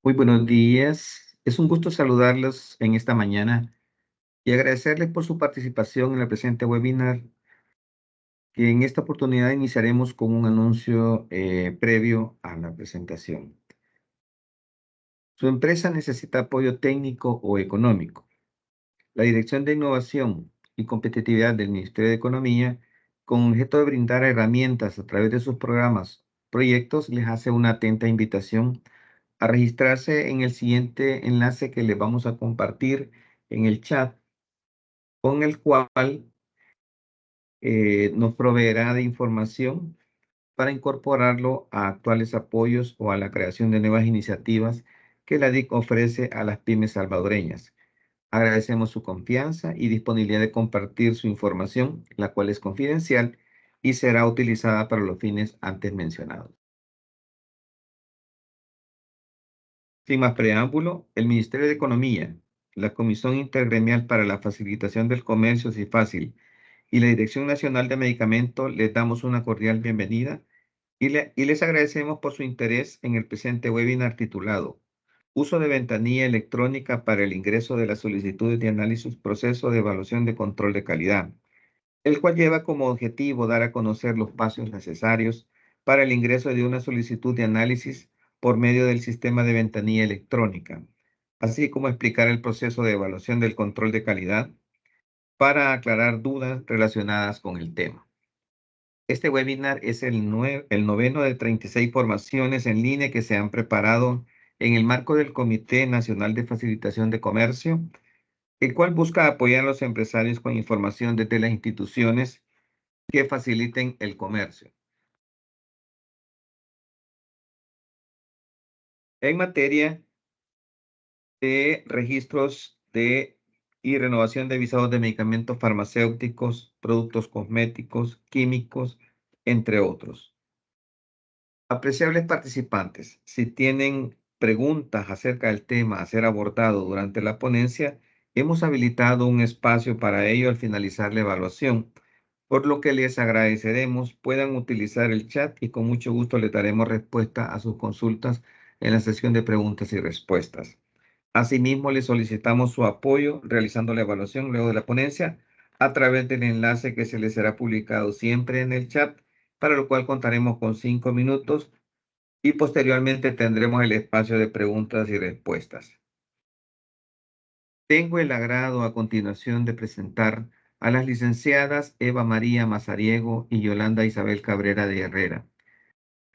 Muy buenos días. Es un gusto saludarlos en esta mañana y agradecerles por su participación en el presente webinar, que en esta oportunidad iniciaremos con un anuncio previo a la presentación. Su empresa necesita apoyo técnico o económico. La Dirección de Innovación y Competitividad del Ministerio de Economía, con objeto de brindar herramientas a través de sus programas, proyectos, les hace una atenta invitación a registrarse en el siguiente enlace que les vamos a compartir en el chat, con el cual nos proveerá de información para incorporarlo a actuales apoyos o a la creación de nuevas iniciativas que la DIC ofrece a las pymes salvadoreñas. Agradecemos su confianza y disponibilidad de compartir su información, la cual es confidencial y será utilizada para los fines antes mencionados. Sin más preámbulo, el Ministerio de Economía, la Comisión Intergremial para la Facilitación del Comercio CIFACIL y la Dirección Nacional de Medicamentos les damos una cordial bienvenida y les agradecemos por su interés en el presente webinar titulado Uso de ventanilla electrónica para el ingreso de las solicitudes de análisis, proceso de evaluación de control de calidad, el cual lleva como objetivo dar a conocer los pasos necesarios para el ingreso de una solicitud de análisis por medio del sistema de ventanilla electrónica, así como explicar el proceso de evaluación del control de calidad para aclarar dudas relacionadas con el tema. Este webinar es el noveno de 36 formaciones en línea que se han preparado en el marco del Comité Nacional de Facilitación de Comercio, el cual busca apoyar a los empresarios con información desde las instituciones que faciliten el comercio. En materia de registros y renovación de visados de medicamentos farmacéuticos, productos cosméticos, químicos, entre otros. Apreciables participantes, si tienen preguntas acerca del tema a ser abordado durante la ponencia, hemos habilitado un espacio para ello al finalizar la evaluación, por lo que les agradeceremos puedan utilizar el chat y con mucho gusto les daremos respuesta a sus consultas en la sesión de preguntas y respuestas. Asimismo, les solicitamos su apoyo realizando la evaluación luego de la ponencia a través del enlace que se les será publicado siempre en el chat, para lo cual contaremos con 5 minutos y posteriormente tendremos el espacio de preguntas y respuestas. Tengo el agrado a continuación de presentar a las licenciadas Eva María Mazariego y Yolanda Isabel Cabrera de Herrera.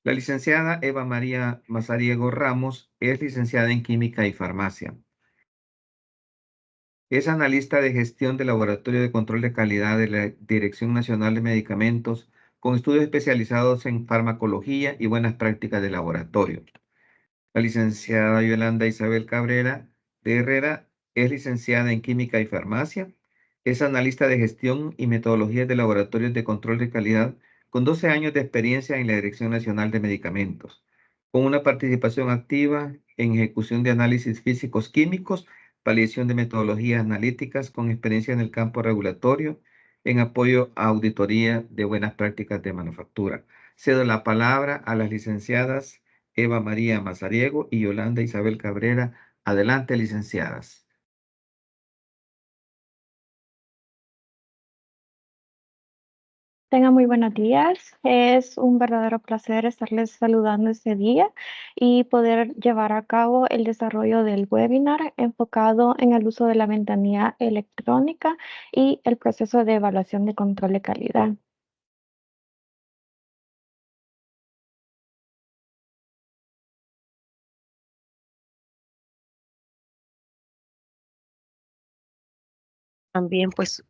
La licenciada Eva María Mazariego Ramos es licenciada en Química y Farmacia. Es analista de gestión del Laboratorio de Control de Calidad de la Dirección Nacional de Medicamentos, con estudios especializados en farmacología y buenas prácticas de laboratorio. La licenciada Yolanda Isabel Cabrera de Herrera es licenciada en Química y Farmacia. Es analista de gestión y metodologías de laboratorios de control de calidad, con 12 años de experiencia en la Dirección Nacional de Medicamentos, con una participación activa en ejecución de análisis físicos químicos, validación de metodologías analíticas, con experiencia en el campo regulatorio, en apoyo a auditoría de buenas prácticas de manufactura. Cedo la palabra a las licenciadas Eva María Mazariego y Yolanda Isabel Cabrera. Adelante, licenciadas. Tengan muy buenos días. Es un verdadero placer estarles saludando este día y poder llevar a cabo el desarrollo del webinar enfocado en el uso de la ventanilla electrónica y el proceso de evaluación de control de calidad. También pues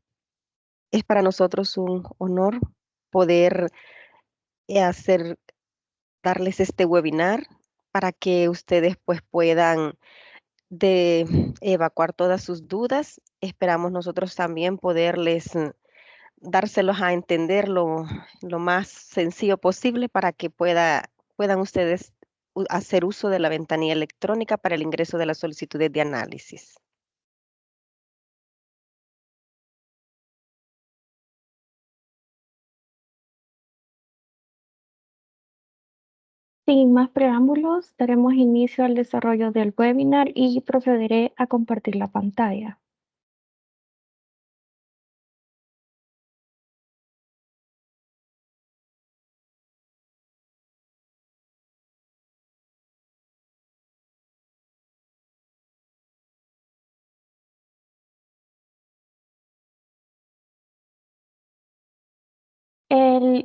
es para nosotros un honor poder hacer, darles este webinar para que ustedes pues puedan evacuar todas sus dudas. Esperamos nosotros también poderles dárselos a entender lo más sencillo posible para que puedan ustedes hacer uso de la ventanilla electrónica para el ingreso de las solicitudes de análisis. Sin más preámbulos, daremos inicio al desarrollo del webinar y procederé a compartir la pantalla.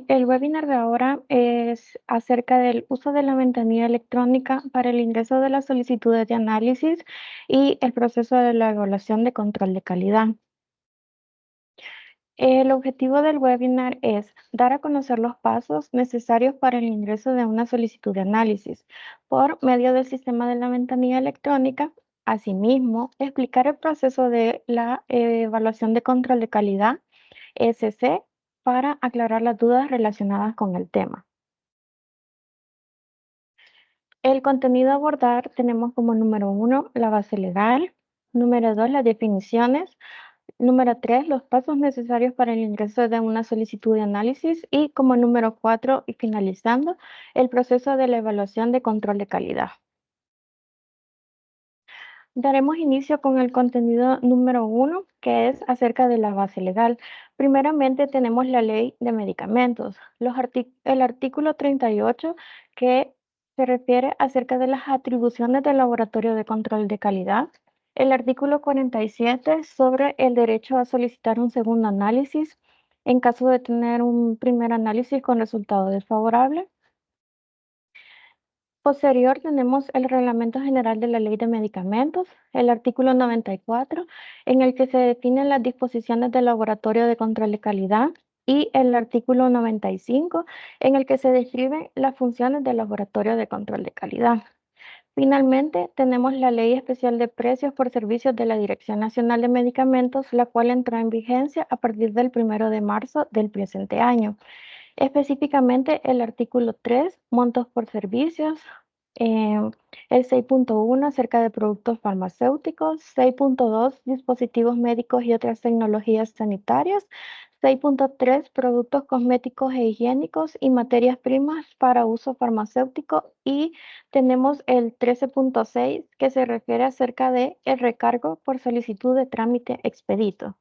El webinar de ahora es acerca del uso de la ventanilla electrónica para el ingreso de las solicitudes de análisis y el proceso de la evaluación de control de calidad. El objetivo del webinar es dar a conocer los pasos necesarios para el ingreso de una solicitud de análisis por medio del sistema de la ventanilla electrónica. Asimismo, explicar el proceso de la evaluación de control de calidad, ECC, para aclarar las dudas relacionadas con el tema. El contenido a abordar tenemos como número 1 la base legal, número 2 las definiciones, número 3 los pasos necesarios para el ingreso de una solicitud de análisis y como número 4 y finalizando el proceso de la evaluación de control de calidad. Daremos inicio con el contenido número 1, que es acerca de la base legal. Primeramente tenemos la ley de medicamentos, el artículo 38, que se refiere acerca de las atribuciones del laboratorio de control de calidad. El artículo 47 sobre el derecho a solicitar un segundo análisis en caso de tener un primer análisis con resultado desfavorable. Posterior tenemos el Reglamento General de la Ley de Medicamentos, el artículo 94, en el que se definen las disposiciones del laboratorio de control de calidad, y el artículo 95, en el que se describen las funciones del laboratorio de control de calidad. Finalmente, tenemos la Ley Especial de Precios por Servicios de la Dirección Nacional de Medicamentos, la cual entró en vigencia a partir del 1 de marzo del presente año. Específicamente el artículo 3, montos por servicios, el 6.1 acerca de productos farmacéuticos, 6.2 dispositivos médicos y otras tecnologías sanitarias, 6.3 productos cosméticos e higiénicos y materias primas para uso farmacéutico, y tenemos el 13.6 que se refiere acerca de el recargo por solicitud de trámite expedito.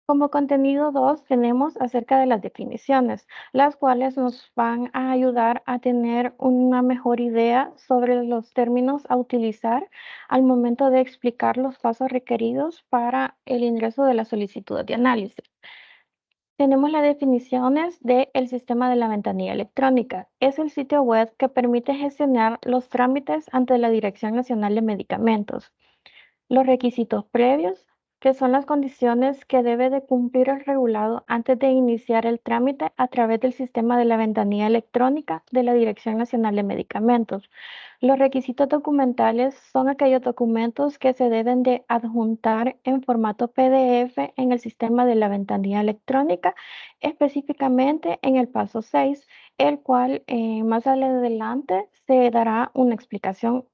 Como contenido 2 tenemos acerca de las definiciones, las cuales nos van a ayudar a tener una mejor idea sobre los términos a utilizar al momento de explicar los pasos requeridos para el ingreso de la solicitud de análisis. Tenemos las definiciones del sistema de la ventanilla electrónica. Es el sitio web que permite gestionar los trámites ante la Dirección Nacional de Medicamentos. Los requisitos previos, que son las condiciones que debe de cumplir el regulado antes de iniciar el trámite a través del sistema de la ventanilla electrónica de la Dirección Nacional de Medicamentos. Los requisitos documentales son aquellos documentos que se deben de adjuntar en formato PDF en el sistema de la ventanilla electrónica, específicamente en el paso 6, el cual más adelante se dará una explicación.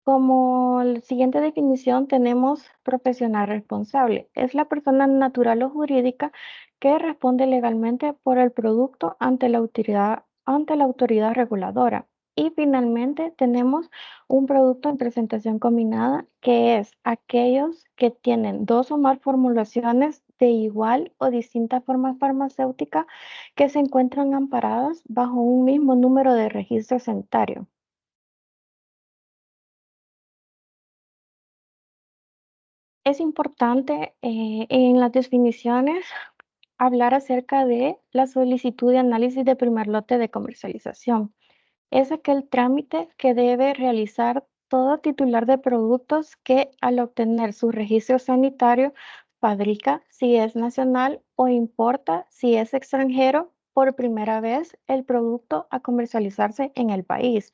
Como la siguiente definición tenemos profesional responsable. Es la persona natural o jurídica que responde legalmente por el producto ante la autoridad reguladora. Y finalmente tenemos un producto en presentación combinada, que es aquellos que tienen dos o más formulaciones de igual o distinta forma farmacéutica que se encuentran amparadas bajo un mismo número de registro sanitario. Es importante en las definiciones hablar acerca de la solicitud de análisis de primer lote de comercialización. Es aquel trámite que debe realizar todo titular de productos que, al obtener su registro sanitario, fabrica si es nacional o importa si es extranjero por primera vez el producto a comercializarse en el país.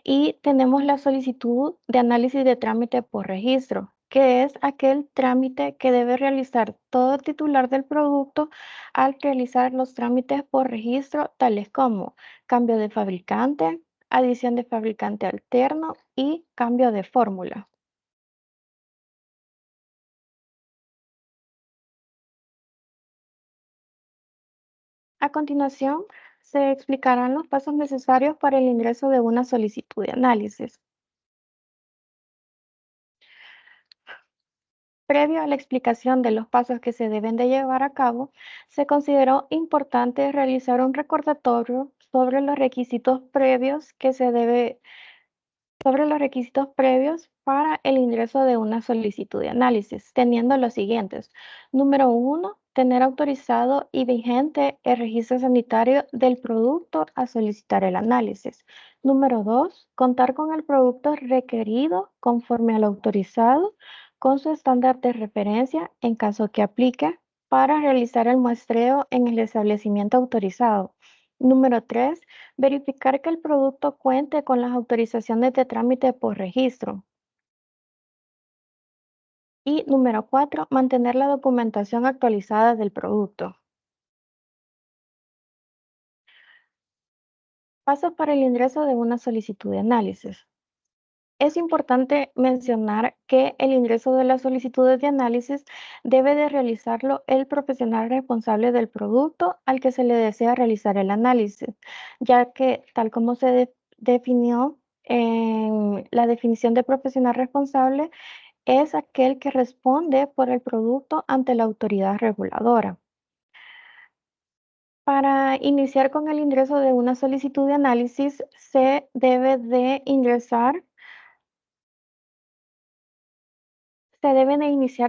Y tenemos la solicitud de análisis de trámite por registro, que es aquel trámite que debe realizar todo titular del producto al realizar los trámites por registro, tales como cambio de fabricante, adición de fabricante alterno y cambio de fórmula. A continuación, se explicarán los pasos necesarios para el ingreso de una solicitud de análisis. Previo a la explicación de los pasos que se deben de llevar a cabo, se consideró importante realizar un recordatorio sobre los requisitos previos para el ingreso de una solicitud de análisis, teniendo los siguientes. Número 1, tener autorizado y vigente el registro sanitario del producto a solicitar el análisis. Número 2, contar con el producto requerido conforme al autorizado, con su estándar de referencia en caso que aplique, para realizar el muestreo en el establecimiento autorizado. Número 3, verificar que el producto cuente con las autorizaciones de trámite por registro. Y número 4, mantener la documentación actualizada del producto. Pasos para el ingreso de una solicitud de análisis. Es importante mencionar que el ingreso de las solicitudes de análisis debe de realizarlo el profesional responsable del producto al que se le desea realizar el análisis, ya que tal como se definió en la definición de profesional responsable, es aquel que responde por el producto ante la autoridad reguladora. Para iniciar con el ingreso de una solicitud de análisis, se debe de iniciar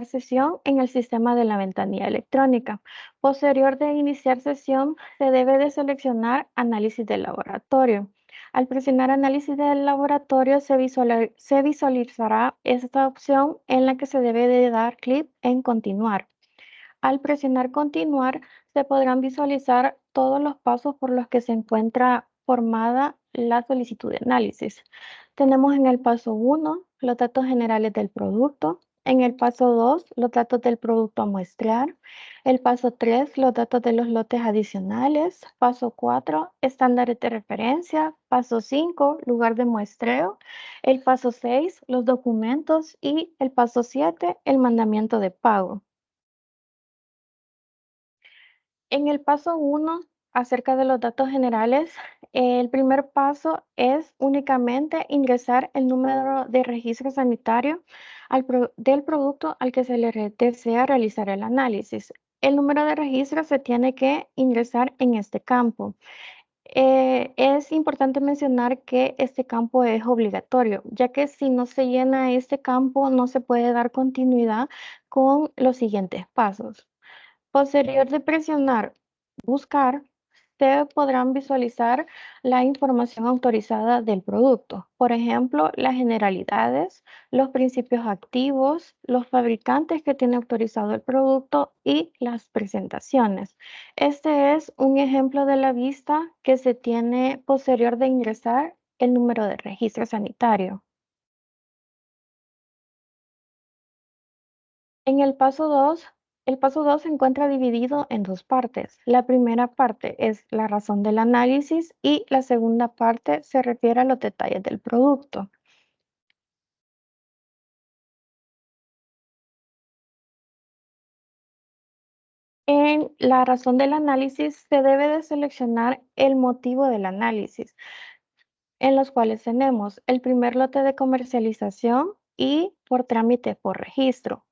sesión en el sistema de la ventanilla electrónica. Posterior de iniciar sesión, se debe de seleccionar análisis de laboratorio. Al presionar análisis del laboratorio, se visualizará esta opción en la que se debe de dar clic en continuar. Al presionar continuar, se podrán visualizar todos los pasos por los que se encuentra formada la solicitud de análisis. Tenemos en el paso 1 los datos generales del producto, en el paso 2 los datos del producto a muestrear, el paso 3 los datos de los lotes adicionales, paso 4 estándares de referencia, paso 5 lugar de muestreo, el paso 6 los documentos y el paso 7 el mandamiento de pago. En el paso 1, acerca de los datos generales, el primer paso es únicamente ingresar el número de registro sanitario del producto al que se le desea realizar el análisis. El número de registro se tiene que ingresar en este campo. Es importante mencionar que este campo es obligatorio, ya que si no se llena este campo, no se puede dar continuidad con los siguientes pasos. Posterior de presionar Buscar, se podrán visualizar la información autorizada del producto. Por ejemplo, las generalidades, los principios activos, los fabricantes que tienen autorizado el producto y las presentaciones. Este es un ejemplo de la vista que se tiene posterior de ingresar el número de registro sanitario. En el paso 2 se encuentra dividido en dos partes. La primera parte es la razón del análisis y la segunda parte se refiere a los detalles del producto. En la razón del análisis se debe de seleccionar el motivo del análisis, en los cuales tenemos el primer lote de comercialización y por trámite por registro,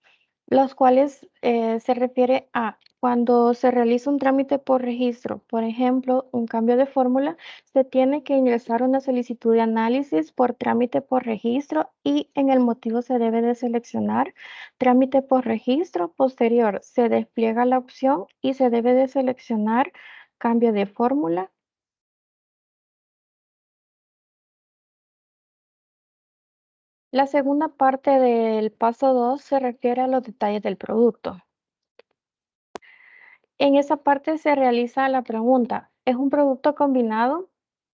los cuales se refiere a cuando se realiza un trámite por registro, por ejemplo, un cambio de fórmula, se tiene que ingresar una solicitud de análisis por trámite por registro y en el motivo se debe de seleccionar trámite por registro. Posterior, se despliega la opción y se debe de seleccionar cambio de fórmula. La segunda parte del paso 2 se refiere a los detalles del producto. En esa parte se realiza la pregunta, ¿es un producto combinado?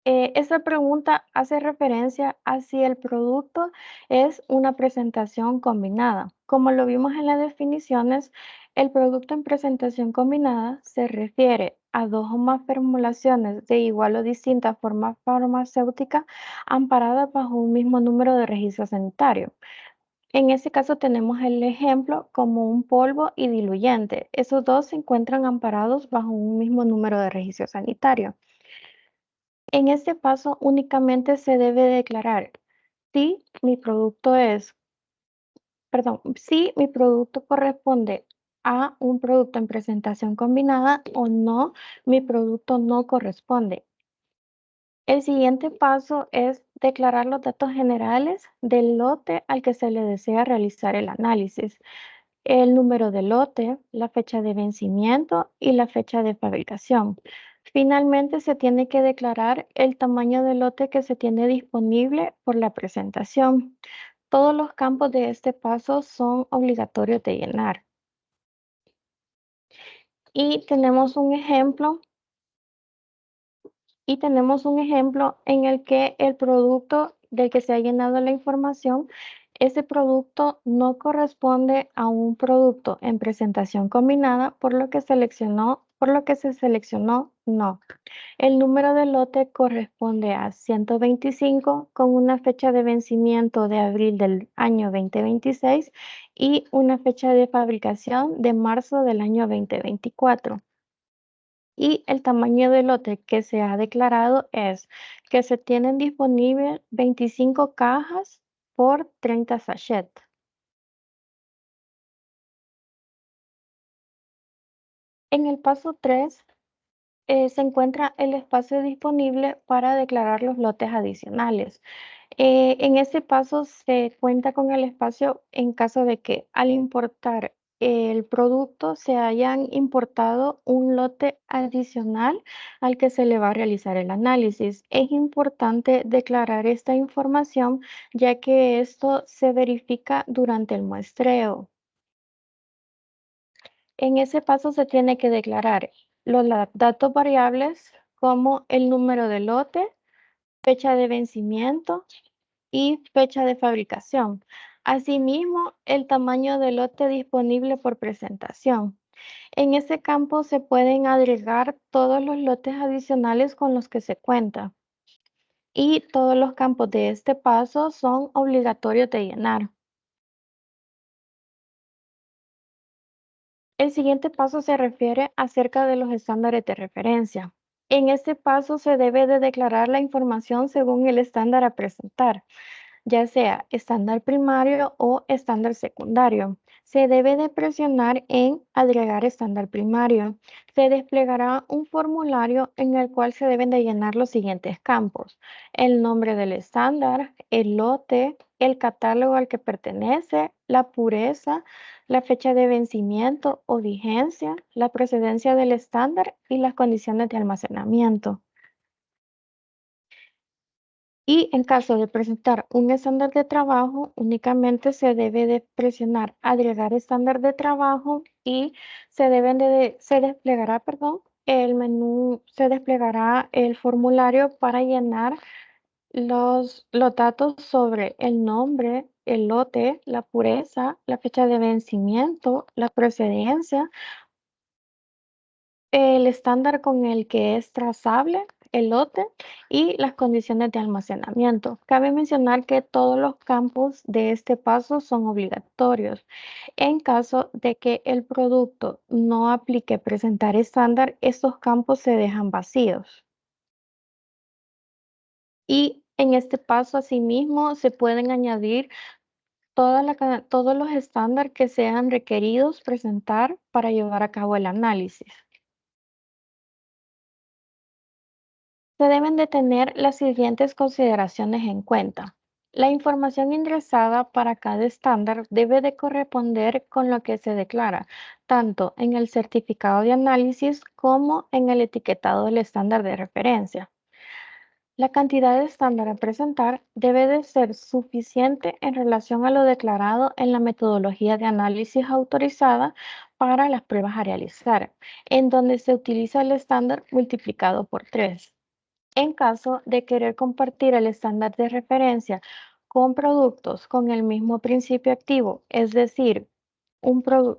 Esta pregunta hace referencia a si el producto es una presentación combinada. Como lo vimos en las definiciones, el producto en presentación combinada se refiere a dos o más formulaciones de igual o distinta forma farmacéutica amparadas bajo un mismo número de registro sanitario. En este caso tenemos el ejemplo como un polvo y diluyente. Esos dos se encuentran amparados bajo un mismo número de registro sanitario. En este paso únicamente se debe declarar si mi producto si mi producto corresponde a un producto en presentación combinada o no, mi producto no corresponde. El siguiente paso es declarar los datos generales del lote al que se le desea realizar el análisis, el número de lote, la fecha de vencimiento y la fecha de fabricación. Finalmente, se tiene que declarar el tamaño de lote que se tiene disponible por la presentación. Todos los campos de este paso son obligatorios de llenar. Y tenemos un ejemplo en el que el producto del que se ha llenado la información, ese producto no corresponde a un producto en presentación combinada, por lo que se seleccionó no. El número de lote corresponde a 125 con una fecha de vencimiento de abril del año 2026 y una fecha de fabricación de marzo del año 2024. Y el tamaño de lote que se ha declarado es que se tienen disponibles 25 cajas por 30 sachets. En el paso 3 se encuentra el espacio disponible para declarar los lotes adicionales. En ese paso se cuenta con el espacio en caso de que al importar el producto se hayan importado un lote adicional al que se le va a realizar el análisis. Es importante declarar esta información ya que esto se verifica durante el muestreo. En ese paso se tiene que declarar los datos variables como el número de lote, fecha de vencimiento y fecha de fabricación. Asimismo, el tamaño de lote disponible por presentación. En ese campo se pueden agregar todos los lotes adicionales con los que se cuenta. Y todos los campos de este paso son obligatorios de llenar. El siguiente paso se refiere acerca de los estándares de referencia. En este paso se debe de declarar la información según el estándar a presentar, ya sea estándar primario o estándar secundario. Se debe de presionar en agregar estándar primario. Se desplegará un formulario en el cual se deben de llenar los siguientes campos: el nombre del estándar, el lote, el catálogo al que pertenece, la pureza, la fecha de vencimiento o vigencia, la procedencia del estándar y las condiciones de almacenamiento. Y en caso de presentar un estándar de trabajo, únicamente se debe de presionar agregar estándar de trabajo y se desplegará, se desplegará el formulario para llenar los datos sobre el nombre, el lote, la pureza, la fecha de vencimiento, la procedencia, el estándar con el que es trazable el lote y las condiciones de almacenamiento. Cabe mencionar que todos los campos de este paso son obligatorios. En caso de que el producto no aplique presentar estándar, estos campos se dejan vacíos. Y en este paso, asimismo, se pueden añadir todos los estándares que sean requeridos presentar para llevar a cabo el análisis. Se deben de tener las siguientes consideraciones en cuenta. La información ingresada para cada estándar debe de corresponder con lo que se declara, tanto en el certificado de análisis como en el etiquetado del estándar de referencia. La cantidad de estándar a presentar debe de ser suficiente en relación a lo declarado en la metodología de análisis autorizada para las pruebas a realizar, en donde se utiliza el estándar multiplicado por 3. En caso de querer compartir el estándar de referencia con productos con el mismo principio activo, es decir,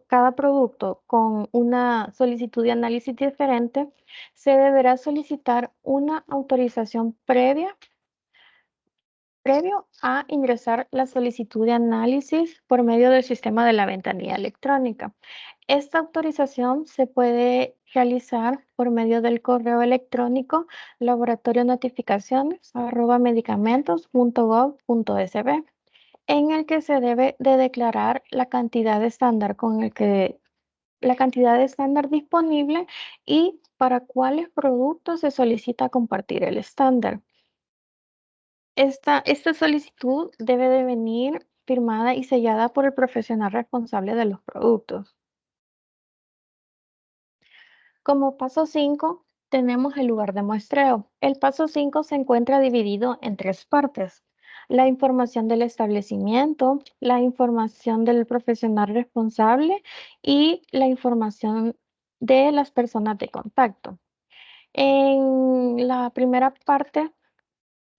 cada producto con una solicitud de análisis diferente, se deberá solicitar una autorización previa previo a ingresar la solicitud de análisis por medio del sistema de la ventanilla electrónica. Esta autorización se puede realizar por medio del correo electrónico laboratorionotificaciones@medicamentos.gov.sb, en el que se debe de declarar la cantidad estándar disponible y para cuáles productos se solicita compartir el estándar. Esta solicitud debe de venir firmada y sellada por el profesional responsable de los productos. Como paso 5, tenemos el lugar de muestreo. El paso 5 se encuentra dividido en 3 partes: la información del establecimiento, la información del profesional responsable y la información de las personas de contacto. En la primera parte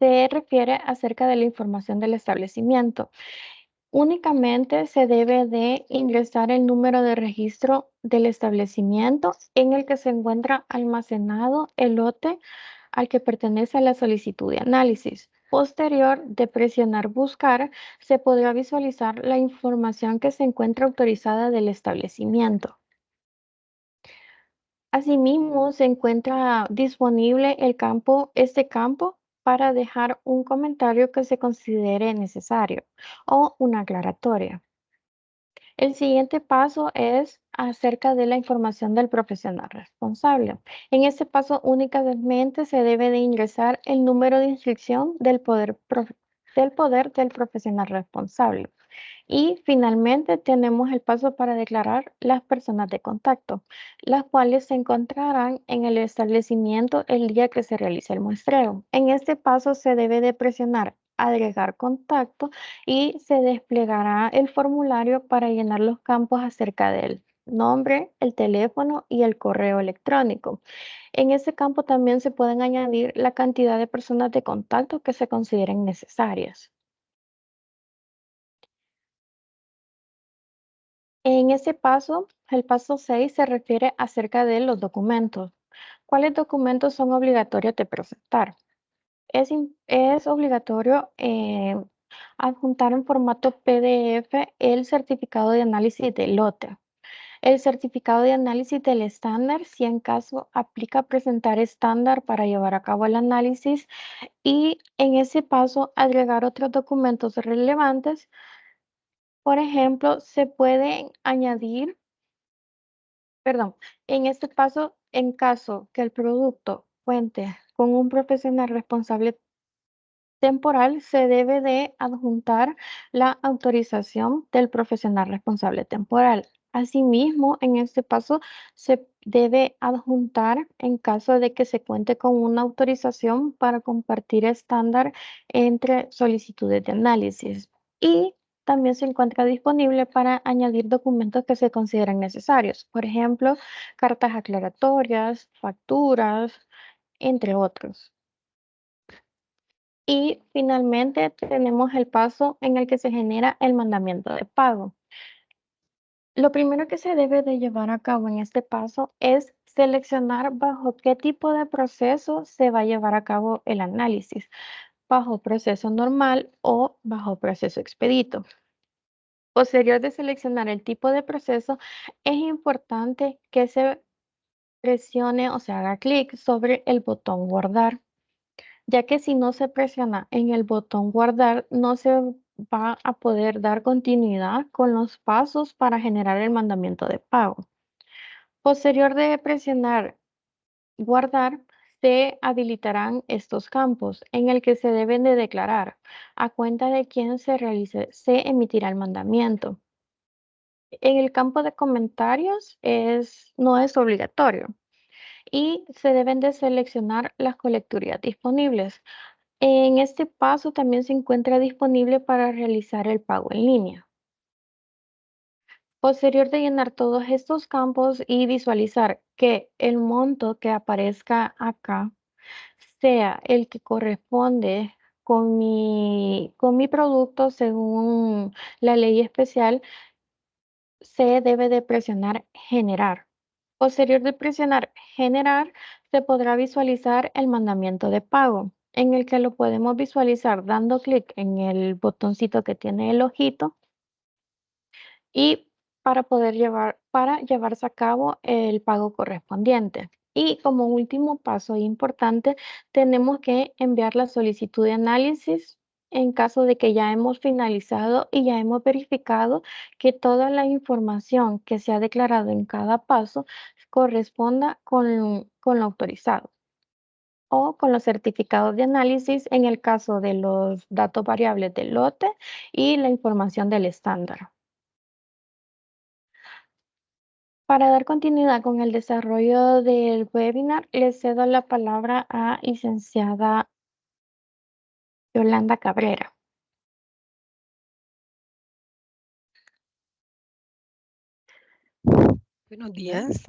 se refiere acerca de la información del establecimiento. Únicamente se debe de ingresar el número de registro del establecimiento en el que se encuentra almacenado el lote al que pertenece la solicitud de análisis. Posterior de presionar buscar, se podrá visualizar la información que se encuentra autorizada del establecimiento. Asimismo, se encuentra disponible este campo para dejar un comentario que se considere necesario o una aclaratoria. El siguiente paso es acerca de la información del profesional responsable. En este paso únicamente se debe de ingresar el número de inscripción del poder del profesional responsable. Y finalmente tenemos el paso para declarar las personas de contacto, las cuales se encontrarán en el establecimiento el día que se realice el muestreo. En este paso se debe de presionar agregar contacto y se desplegará el formulario para llenar los campos acerca del nombre, el teléfono y el correo electrónico. En ese campo también se pueden añadir la cantidad de personas de contacto que se consideren necesarias. En ese paso, el paso 6 se refiere acerca de los documentos. ¿Cuáles documentos son obligatorios de presentar? Es obligatorio adjuntar en formato PDF el certificado de análisis del lote, el certificado de análisis del estándar, si en caso aplica presentar estándar para llevar a cabo el análisis, y en ese paso agregar otros documentos relevantes. Por ejemplo, se pueden añadir, perdón, en este paso, en caso que el producto cuente con un profesional responsable temporal, se debe de adjuntar la autorización del profesional responsable temporal. Asimismo, en este paso se debe adjuntar en caso de que se cuente con una autorización para compartir estándar entre solicitudes de análisis. Y también se encuentra disponible para añadir documentos que se consideren necesarios. Por ejemplo, cartas aclaratorias, facturas, entre otros. Y finalmente tenemos el paso en el que se genera el mandamiento de pago. Lo primero que se debe de llevar a cabo en este paso es seleccionar bajo qué tipo de proceso se va a llevar a cabo el análisis, bajo proceso normal o bajo proceso expedito. Posterior de seleccionar el tipo de proceso, es importante que se presione o se haga clic sobre el botón guardar, ya que si no se presiona en el botón guardar, no se va a poder dar continuidad con los pasos para generar el mandamiento de pago. Posterior de presionar guardar, se habilitarán estos campos en el que se deben de declarar a cuenta de quién se emitirá el mandamiento. En el campo de comentarios no es obligatorio y se deben de seleccionar las colecturías disponibles. En este paso también se encuentra disponible para realizar el pago en línea. Posterior de llenar todos estos campos y visualizar que el monto que aparezca acá sea el que corresponde con mi producto según la ley especial, se debe de presionar generar. Posterior de presionar generar, se podrá visualizar el mandamiento de pago. en el que lo podemos visualizar dando clic en el botoncito que tiene el ojito y para llevarse a cabo el pago correspondiente. Y como último paso importante, tenemos que enviar la solicitud de análisis en caso de que ya hemos finalizado y ya hemos verificado que toda la información que se ha declarado en cada paso corresponda con lo autorizado o con los certificados de análisis en el caso de los datos variables del lote y la información del estándar. Para dar continuidad con el desarrollo del webinar, le cedo la palabra a licenciada Yolanda Cabrera. Buenos días.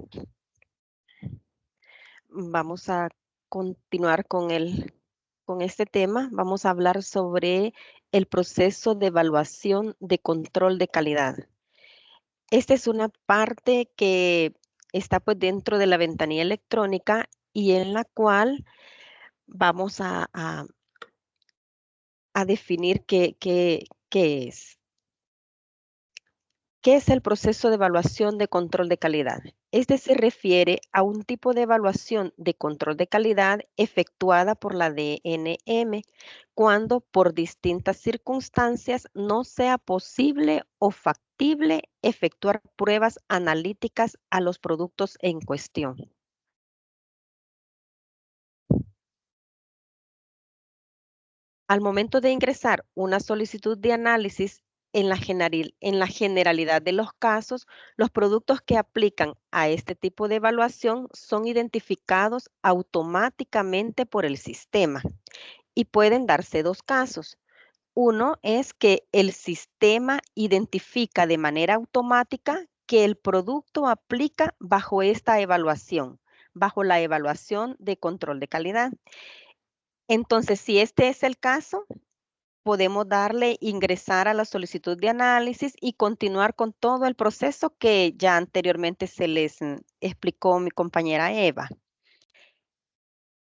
Vamos a continuar con este tema. Vamos a hablar sobre el proceso de evaluación de control de calidad. Esta es una parte que está pues dentro de la ventanilla electrónica y en la cual vamos a definir qué es. ¿Qué es el proceso de evaluación de control de calidad? Este se refiere a un tipo de evaluación de control de calidad efectuada por la DNM cuando por distintas circunstancias no sea posible o factible efectuar pruebas analíticas a los productos en cuestión. Al momento de ingresar una solicitud de análisis, en la generalidad de los casos, los productos que aplican a este tipo de evaluación son identificados automáticamente por el sistema y pueden darse dos casos. Uno es que el sistema identifica de manera automática que el producto aplica bajo esta evaluación, bajo la evaluación de control de calidad. Entonces, si este es el caso, podemos darle ingresar a la solicitud de análisis y continuar con todo el proceso que ya anteriormente se les explicó mi compañera Eva.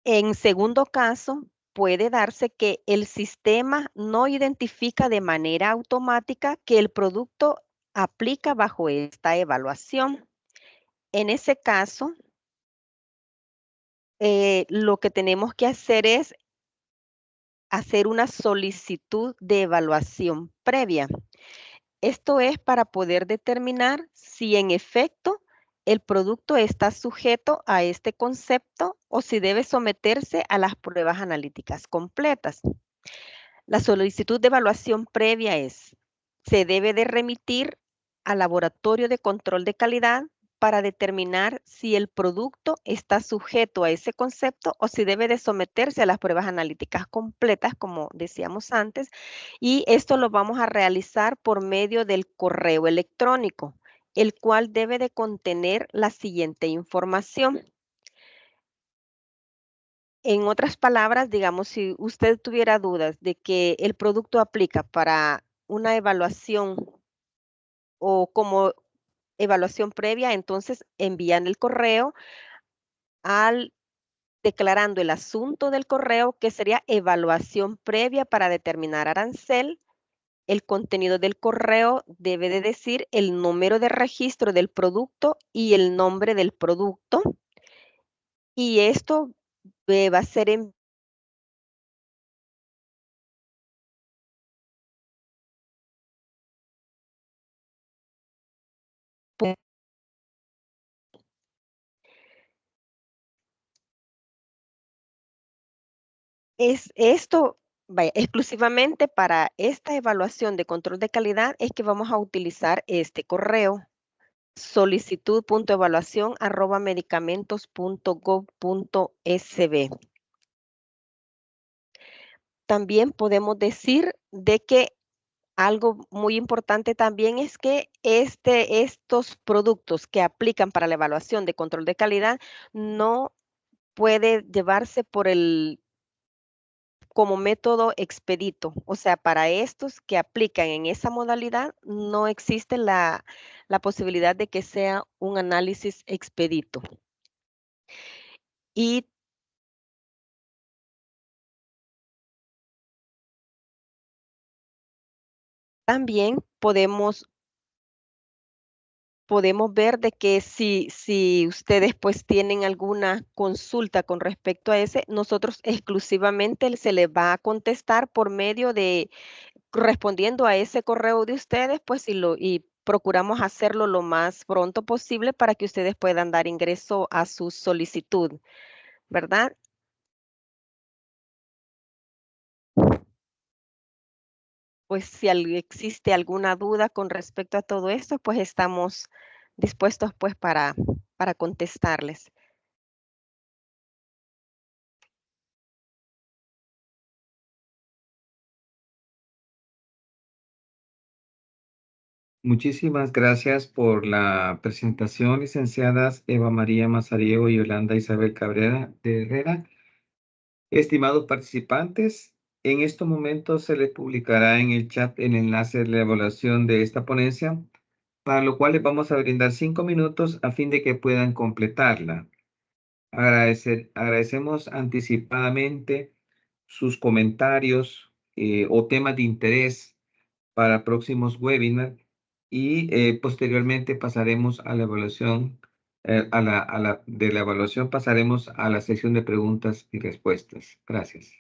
En segundo caso, puede darse que el sistema no identifica de manera automática que el producto aplica bajo esta evaluación. En ese caso, lo que tenemos que hacer es hacer una solicitud de evaluación previa. Esto es para poder determinar si en efecto el producto está sujeto a este concepto o si debe someterse a las pruebas analíticas completas. La solicitud de evaluación previa se debe de remitir al laboratorio de control de calidad para determinar si el producto está sujeto a ese concepto o si debe de someterse a las pruebas analíticas completas, como decíamos antes, y esto lo vamos a realizar por medio del correo electrónico, el cual debe de contener la siguiente información. En otras palabras, digamos, si usted tuviera dudas de que el producto aplica para una evaluación o como evaluación previa, entonces envían el correo al declarando el asunto del correo, que sería evaluación previa para determinar arancel. El contenido del correo debe de decir el número de registro del producto y el nombre del producto. Y esto va a ser en Es esto, vaya, exclusivamente para esta evaluación de control de calidad es que vamos a utilizar este correo, solicitud.evaluación@medicamentos.gov.sb. También podemos decir de que algo muy importante también es que estos productos que aplican para la evaluación de control de calidad no puede llevarse como método expedito. O sea, para estos que aplican en esa modalidad, no existe la posibilidad de que sea un análisis expedito. Y También podemos ver de que si ustedes pues tienen alguna consulta con respecto a ese, nosotros exclusivamente se les va a contestar por medio de respondiendo a ese correo de ustedes, pues y procuramos hacerlo lo más pronto posible para que ustedes puedan dar ingreso a su solicitud, ¿verdad? Pues si existe alguna duda con respecto a todo esto, pues estamos dispuestos pues para contestarles. Muchísimas gracias por la presentación, licenciadas Eva María Mazariego y Yolanda Isabel Cabrera de Herrera. Estimados participantes, en estos momentos se les publicará en el chat el enlace de la evaluación de esta ponencia, para lo cual les vamos a brindar 5 minutos a fin de que puedan completarla. Agradecemos anticipadamente sus comentarios o temas de interés para próximos webinars y posteriormente pasaremos a la evaluación, de la evaluación pasaremos a la sección de preguntas y respuestas. Gracias.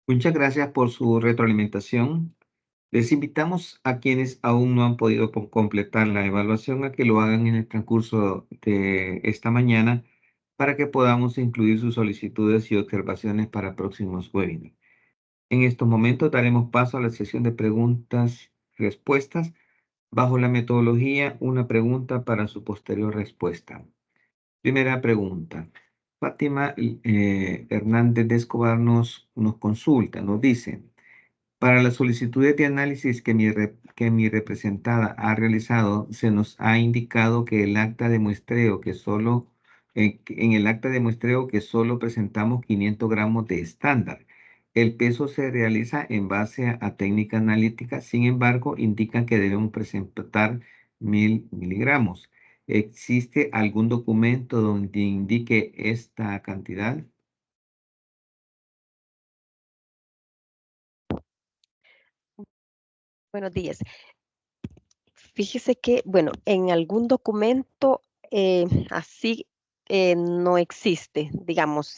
Muchas gracias por su retroalimentación. Les invitamos a quienes aún no han podido completar la evaluación a que lo hagan en el transcurso de esta mañana para que podamos incluir sus solicitudes y observaciones para próximos webinars. En estos momentos daremos paso a la sesión de preguntas y respuestas bajo la metodología una pregunta para su posterior respuesta. Primera pregunta. Fátima Hernández de Escobar nos consulta, nos dice, para las solicitudes de análisis que mi representada ha realizado, se nos ha indicado que el acta de muestreo en el acta de muestreo que solo presentamos 500 gramos de estándar. El peso se realiza en base a técnica analítica, sin embargo, indican que debemos presentar 1000 miligramos. ¿Existe algún documento donde indique esta cantidad? Buenos días. Fíjese que, bueno, en algún documento así no existe, digamos,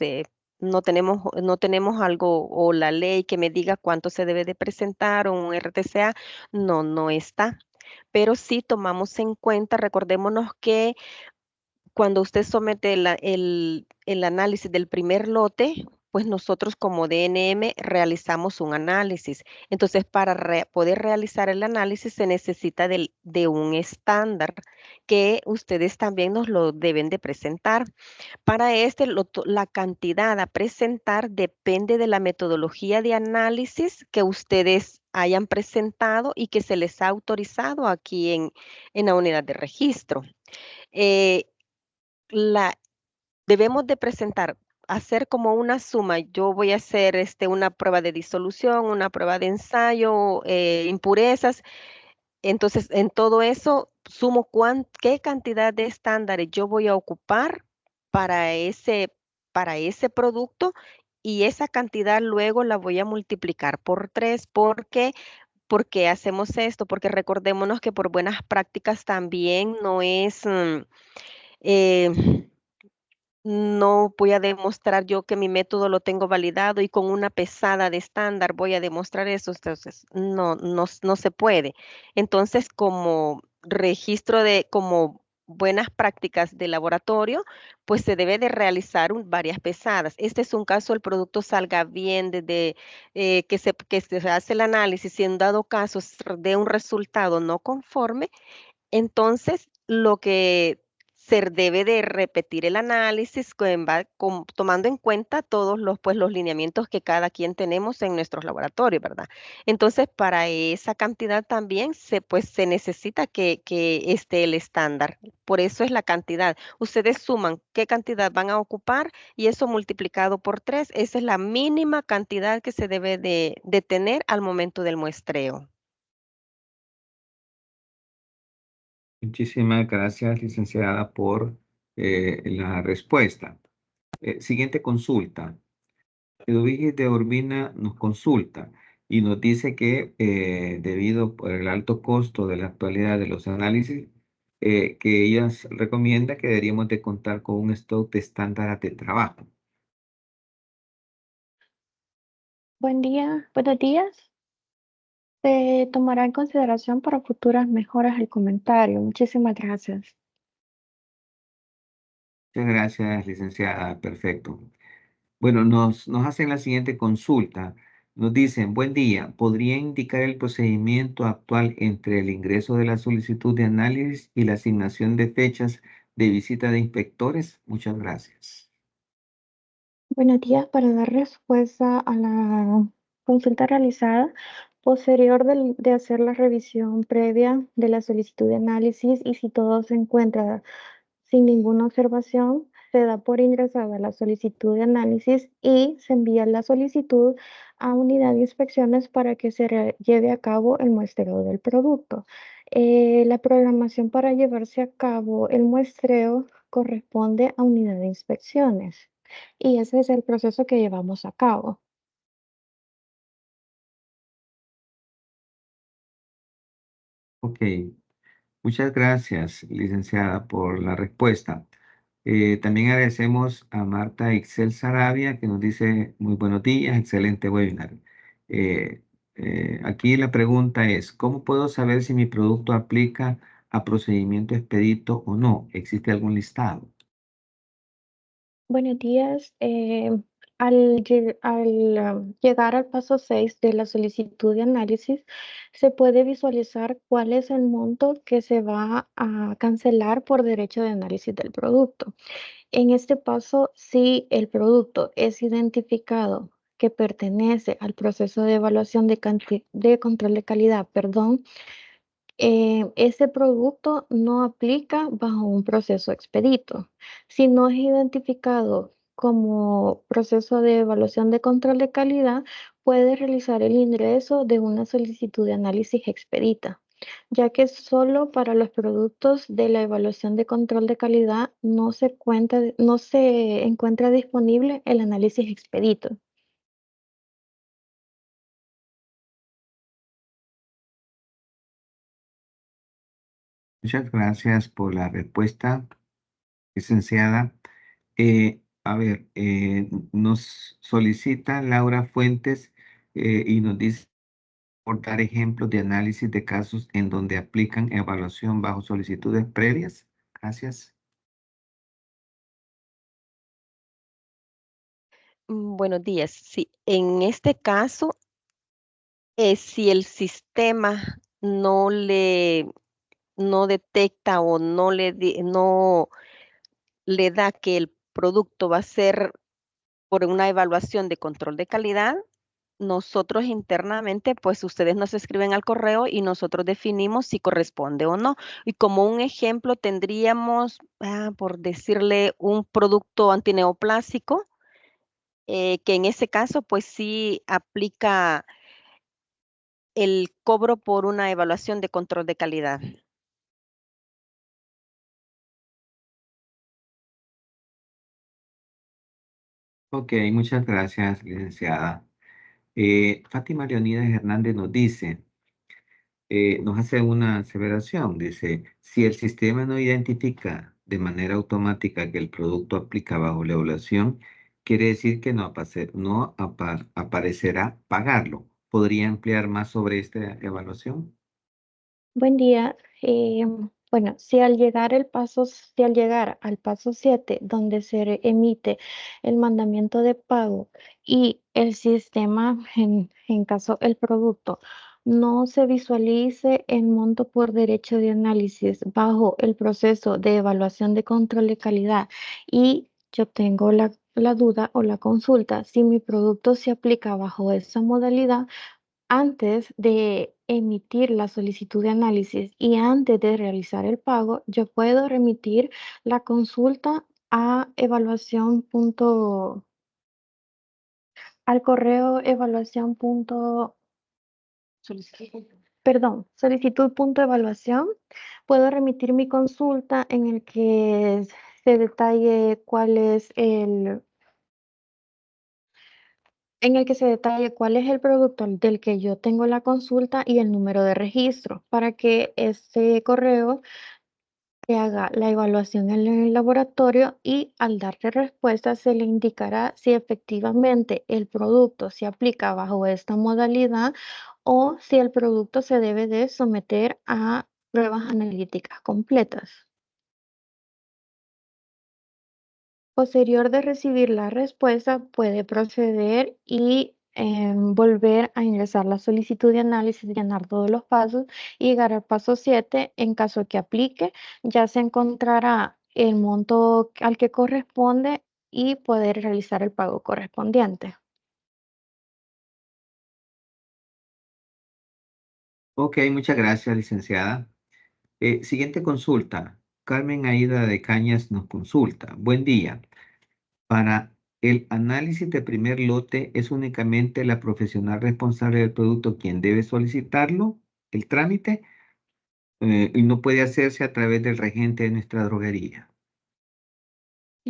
no tenemos algo o la ley que me diga cuánto se debe de presentar o un RTCA, no está. Pero sí tomamos en cuenta, recordémonos que cuando usted somete el análisis del primer lote, pues nosotros como DNM realizamos un análisis. Entonces, para poder realizar el análisis se necesita de un estándar que ustedes también nos lo deben de presentar. Para este, la cantidad a presentar depende de la metodología de análisis que ustedes hayan presentado y que se les ha autorizado aquí en la unidad de registro. Eh, la, debemos de presentar, hacer como una suma. Yo voy a hacer una prueba de disolución, una prueba de ensayo, impurezas. Entonces, en todo eso, sumo qué cantidad de estándares yo voy a ocupar para para ese producto y esa cantidad luego la voy a multiplicar por 3. ¿Por qué hacemos esto? Porque recordémonos que por buenas prácticas también no es... eh, no voy a demostrar yo que mi método lo tengo validado y con una pesada de estándar voy a demostrar eso. Entonces, no se puede. Entonces, como registro como buenas prácticas de laboratorio, pues se debe de realizar varias pesadas. Este es un caso, el producto salga bien desde que se hace el análisis y en dado caso de un resultado no conforme, entonces, lo que se debe de repetir el análisis tomando en cuenta todos los lineamientos que cada quien tenemos en nuestros laboratorios, ¿verdad? Entonces, para esa cantidad también se necesita que esté el estándar. Por eso es la cantidad. Ustedes suman qué cantidad van a ocupar y eso multiplicado por 3, esa es la mínima cantidad que se debe de tener al momento del muestreo. Muchísimas gracias, licenciada, por la respuesta. Siguiente consulta. Eduvigis de Urbina nos consulta y nos dice que debido por el alto costo de la actualidad de los análisis, que ella recomienda que deberíamos de contar con un stock de estándares de trabajo. Buen día, buenos días. Se tomará en consideración para futuras mejoras el comentario. Muchísimas gracias. Muchas gracias, licenciada. Perfecto. Bueno, nos hacen la siguiente consulta. Nos dicen, buen día, ¿podría indicar el procedimiento actual entre el ingreso de la solicitud de análisis y la asignación de fechas de visita de inspectores? Muchas gracias. Buenos días. Para dar respuesta a la consulta realizada, posterior de hacer la revisión previa de la solicitud de análisis y si todo se encuentra sin ninguna observación, se da por ingresada la solicitud de análisis y se envía la solicitud a unidad de inspecciones para que se lleve a cabo el muestreo del producto. La programación para llevarse a cabo el muestreo corresponde a unidad de inspecciones y ese es el proceso que llevamos a cabo. Ok, muchas gracias, licenciada, por la respuesta. También agradecemos a Marta Ixel Sarabia, que nos dice muy buenos días, excelente webinar. Aquí la pregunta es, ¿cómo puedo saber si mi producto aplica a procedimiento expedito o no? ¿Existe algún listado? Buenos días. Al llegar al paso 6 de la solicitud de análisis, se puede visualizar cuál es el monto que se va a cancelar por derecho de análisis del producto. En este paso, si el producto es identificado que pertenece al proceso de evaluación de control de calidad, perdón, ese producto no aplica bajo un proceso expedito. Si no es identificado como proceso de evaluación de control de calidad, puede realizar el ingreso de una solicitud de análisis expedita, ya que solo para los productos de la evaluación de control de calidad no se encuentra disponible el análisis expedito. Muchas gracias por la respuesta, licenciada. Nos solicita Laura Fuentes y nos dice por dar ejemplos de análisis de casos en donde aplican evaluación bajo solicitudes previas. Gracias. Buenos días. Sí, en este caso, si el sistema no detecta o no le da que el producto va a ser por una evaluación de control de calidad, nosotros internamente, pues ustedes nos escriben al correo y nosotros definimos si corresponde o no. Y como un ejemplo tendríamos, por decirle, un producto antineoplásico, que en ese caso, pues sí aplica el cobro por una evaluación de control de calidad. Ok, muchas gracias, licenciada. Fátima Leonidas Hernández nos dice, nos hace una aseveración, dice, si el sistema no identifica de manera automática que el producto aplica bajo la evaluación, quiere decir que aparecerá pagarlo. ¿Podría ampliar más sobre esta evaluación? Buen día. Bueno, si al llegar al paso 7, donde emite el mandamiento de pago y el sistema, en caso el producto, no se visualice el monto por derecho de análisis bajo el proceso de evaluación de control de calidad y yo tengo la duda o la consulta si mi producto se aplica bajo esa modalidad, antes de emitir la solicitud de análisis y antes de realizar el pago, yo puedo remitir la consulta a al correo solicitud.evaluación. Puedo remitir mi consulta en el que se detalle cuál es el producto del que yo tengo la consulta y el número de registro para que ese correo se haga la evaluación en el laboratorio y al darte respuesta se le indicará si efectivamente el producto se aplica bajo esta modalidad o si el producto se debe de someter a pruebas analíticas completas. Posterior de recibir la respuesta, puede proceder y volver a ingresar la solicitud de análisis, llenar todos los pasos y llegar al paso 7. En caso que aplique, ya se encontrará el monto al que corresponde y poder realizar el pago correspondiente. Ok, muchas gracias, licenciada. Siguiente consulta. Carmen Aida de Cañas nos consulta. Buen día. Para el análisis de primer lote, ¿es únicamente la profesional responsable del producto quien debe solicitarlo, el trámite? Y no puede hacerse a través del regente de nuestra droguería.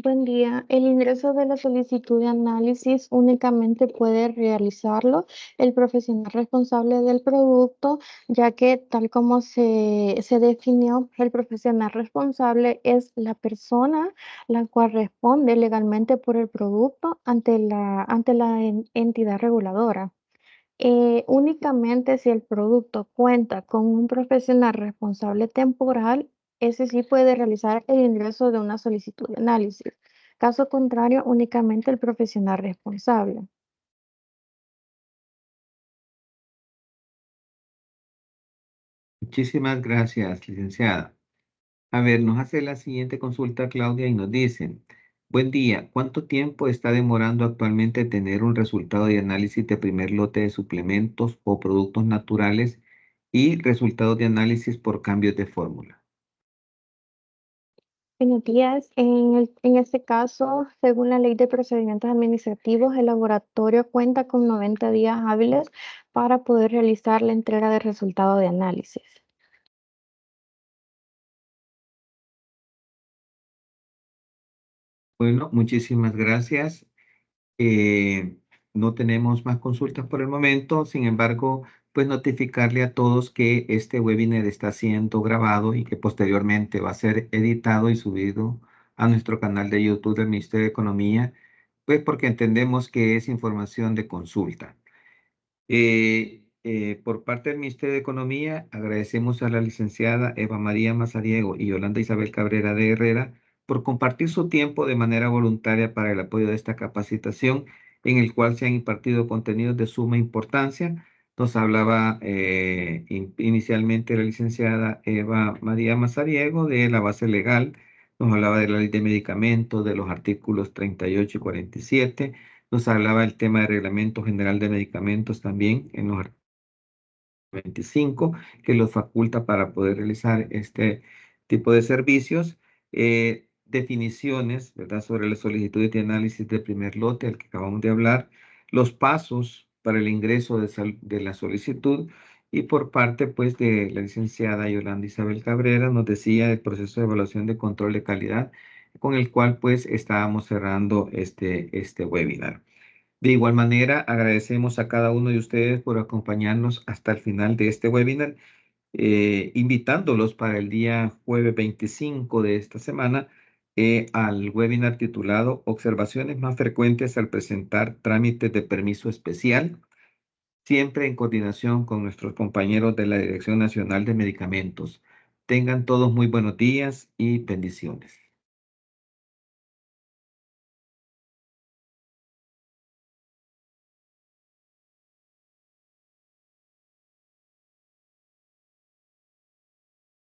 Buen día. El ingreso de la solicitud de análisis únicamente puede realizarlo el profesional responsable del producto, ya que tal como se definió, el profesional responsable es la persona la cual responde legalmente por el producto ante la entidad reguladora. Únicamente si el producto cuenta con un profesional responsable temporal, ese sí puede realizar el ingreso de una solicitud de análisis. Caso contrario, únicamente el profesional responsable. Muchísimas gracias, licenciada. A ver, nos hace la siguiente consulta Claudia y nos dice, buen día, ¿cuánto tiempo está demorando actualmente tener un resultado de análisis de primer lote de suplementos o productos naturales y resultados de análisis por cambios de fórmula? Buenos días. En este caso, según la Ley de Procedimientos Administrativos, el laboratorio cuenta con 90 días hábiles para poder realizar la entrega de resultado de análisis. Bueno, muchísimas gracias. Eh, no tenemos más consultas por el momento, sin embargo, pues notificarle a todos que este webinar está siendo grabado y que posteriormente va a ser editado y subido a nuestro canal de YouTube del Ministerio de Economía, pues porque entendemos que es información de consulta. Por parte del Ministerio de Economía, agradecemos a la licenciada Eva María Mazariego y Yolanda Isabel Cabrera de Herrera por compartir su tiempo de manera voluntaria para el apoyo de esta capacitación, en el cual se han impartido contenidos de suma importancia. Nos hablaba inicialmente la licenciada Eva María Mazariego de la base legal, nos hablaba de la ley de medicamentos, de los artículos 38 y 47, nos hablaba el tema del Reglamento General de Medicamentos también en los artículos 25, que los faculta para poder realizar este tipo de servicios. Definiciones, ¿verdad?, sobre la solicitud de análisis de primer lote, al que acabamos de hablar, los pasos para el ingreso de la solicitud, y por parte, pues, de la licenciada Yolanda Isabel Cabrera, nos decía el proceso de evaluación de control de calidad, con el cual, pues, estábamos cerrando este webinar. De igual manera, agradecemos a cada uno de ustedes por acompañarnos hasta el final de este webinar, invitándolos para el día jueves 25 de esta semana al webinar titulado Observaciones más frecuentes al presentar trámites de permiso especial, siempre en coordinación con nuestros compañeros de la Dirección Nacional de Medicamentos. Tengan todos muy buenos días y bendiciones.